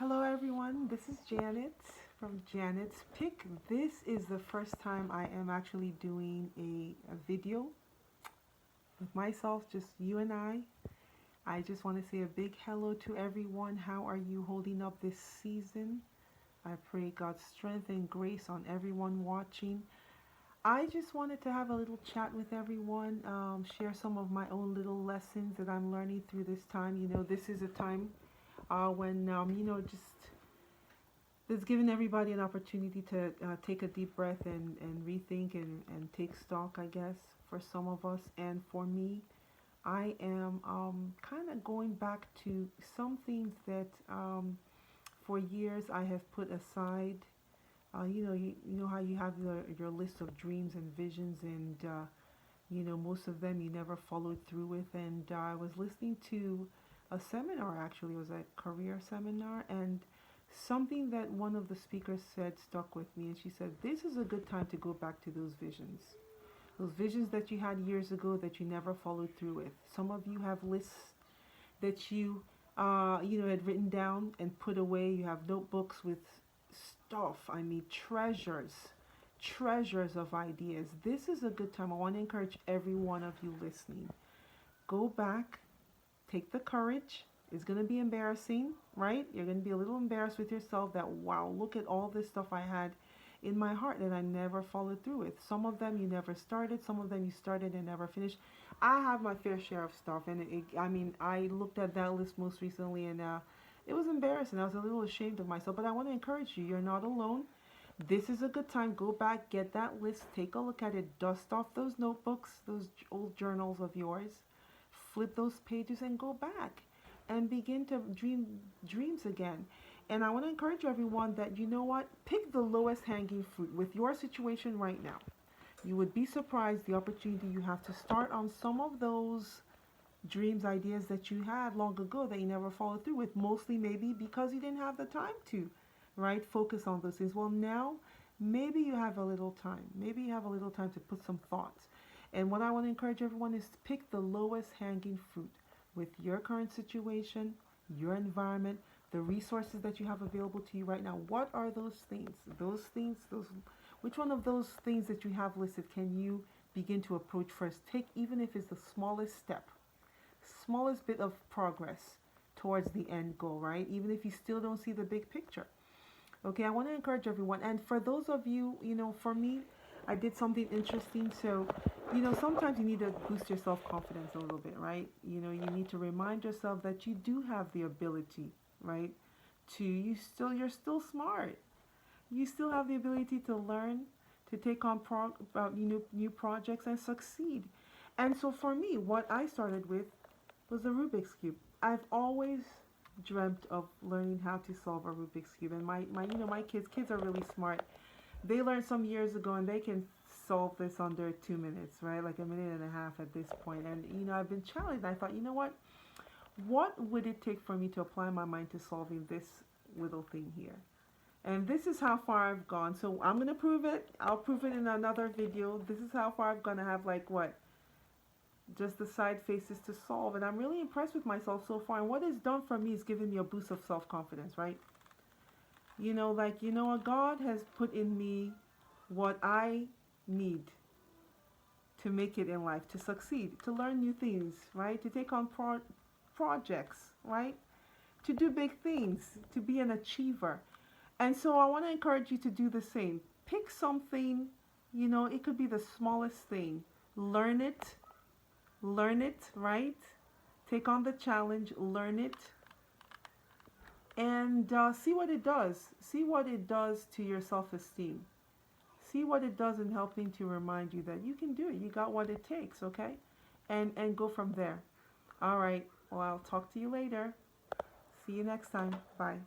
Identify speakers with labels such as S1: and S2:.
S1: Hello everyone, this is Janet from Janet's Pick. This is the first time I am actually doing a video with myself, just you and I. I just want to say a big hello to everyone. How are you holding up this season? I pray God's strength and grace on everyone watching. I just wanted to have a little chat with everyone, share some of my own little lessons that I'm learning through this time. This is a time when, just it's given everybody an opportunity to take a deep breath and rethink and take stock, I guess, for some of us. And for me, I am kind of going back to some things that for years I have put aside. You know how you have your list of dreams and visions, and most of them you never followed through with. And I was listening to a seminar, actually, it was a career seminar, and something that one of the speakers said stuck with me. And she said, this is a good time to go back to those visions that you had years ago that you never followed through with. Some of you have lists that you had written down and put away. You have notebooks with stuff, I mean treasures of ideas. This is a good time. I want to encourage every one of you listening. Go back, take the courage. It's going to be embarrassing, right? You're going to be a little embarrassed with yourself that, wow, look at all this stuff I had in my heart that I never followed through with. Some of them you never started, some of them you started and never finished. I have my fair share of stuff, and I looked at that list most recently, and it was embarrassing. I was a little ashamed of myself, but I want to encourage you. You're not alone. This is a good time. Go back, get that list, take a look at it, dust off those notebooks, those old journals of yours, flip those pages and go back and begin to dream dreams again. And I want to encourage everyone that, you know what, pick the lowest hanging fruit with your situation right now. You would be surprised the opportunity you have to start on some of those dreams, ideas that you had long ago that you never followed through with, mostly maybe because you didn't have the time to, right? Focus on those things. Well, now maybe you have a little time. Maybe you have a little time to put some thoughts. And what I want to encourage everyone is to pick the lowest hanging fruit with your current situation, your environment, the resources that you have available to you right now. What are those things? Which one of those things that you have listed can you begin to approach first? Take, even if it's the smallest step, smallest bit of progress towards the end goal, right? Even if you still don't see the big picture. Okay, I want to encourage everyone. And for those of you, for me, I did something interesting. So, sometimes you need to boost your self-confidence a little bit, right? You need to remind yourself that you do have the ability, right? You're still smart. You still have the ability to learn, to take on new projects and succeed. And so for me, what I started with was the Rubik's Cube. I've always dreamt of learning how to solve a Rubik's Cube. And my kids are really smart. They learned some years ago, and they can solve this under 2 minutes, right? Like a minute and a half at this point. And I've been challenged. I thought, what would it take for me to apply my mind to solving this little thing here? And this is how far I've gone. So I'm going to prove it. I'll prove it in another video. This is how far I've gone. I have just the side faces to solve. And I'm really impressed with myself so far. And what it's done for me is given me a boost of self-confidence, right? God has put in me what I need to make it in life, to succeed, to learn new things, right? To take on projects, right? To do big things, to be an achiever. And so I want to encourage you to do the same. Pick something, it could be the smallest thing. Learn it, right? Take on the challenge, learn it, and see what it does. See what it does to your self-esteem. See what it does in helping to remind you that you can do it. You got what it takes, okay? And go from there. All right. Well, I'll talk to you later. See you next time. Bye.